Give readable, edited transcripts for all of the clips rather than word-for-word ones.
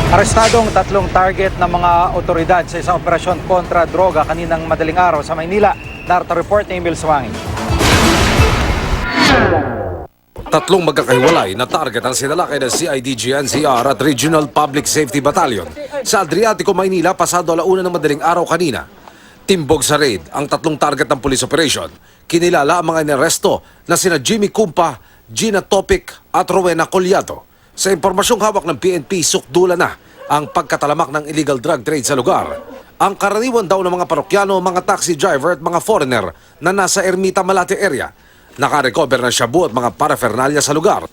Arestadong tatlong target ng mga otoridad sa isang operasyon kontra droga kaninang madaling araw sa Maynila. Narito report ni Emil Suwangi. Tatlong magkakahiwalay na target ang sinalakay ng CIDG NCR at Regional Public Safety Battalion sa Adriatico, Maynila pasado 1:00 ng madaling araw kanina. Timbog sa raid ang tatlong target ng police operation. Kinilala ang mga inaresto na sina Jimmy Cumpa, Gina Topic at Rowena Colliato. Sa impormasyong hawak ng PNP, sukdula na ang pagkatalamak ng illegal drug trade sa lugar. Ang karaniwan daw ng mga parokyano, mga taxi driver at mga foreigner na nasa Ermita, Malate area. Nakarecover ng shabu at mga paraphernalia sa lugar.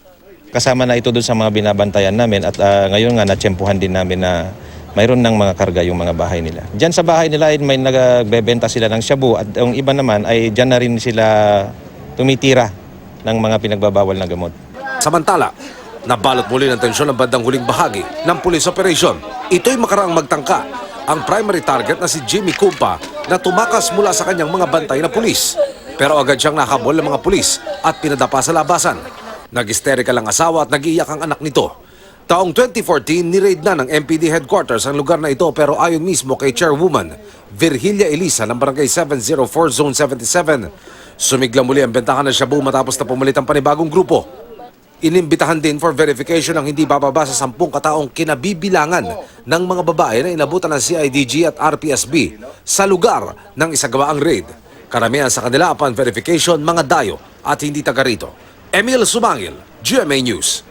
Kasama na ito doon sa mga binabantayan namin at ngayon nga natsyempuhan din namin na mayroon ng mga karga yung mga bahay nila. Diyan sa bahay nila ay may nagbebenta sila ng shabu at yung iba naman ay diyan na rin sila tumitira ng mga pinagbabawal na gamot. Samantala, nabalot muli ng tensyon ang bandang huling bahagi ng police operation. Ito'y makaraang magtangka ang primary target na si Jimmy Cumpa na tumakas mula sa kanyang mga bantay na pulis. Pero agad siyang nakabol ng mga pulis at pinadapa sa labasan. Nag-hysterical ang asawa at nag-iiyak ang anak nito. Taong 2014, ni-raid na ng MPD headquarters ang lugar na ito pero ayon mismo kay Chairwoman Virgilia Elisa ng Barangay 704 Zone 77. Sumigla muli ang bentahan ng shabu matapos na pumalit ang panibagong grupo. Inimbitahan din for verification ang hindi bababa sa 10 kataong kinabibilangan ng mga babae na inabutan ng CIDG at RPSB sa lugar ng isagawaang raid. Karamihan sa kanila upon verification mga dayo at hindi taga rito. Emil Sumangil, GMA News.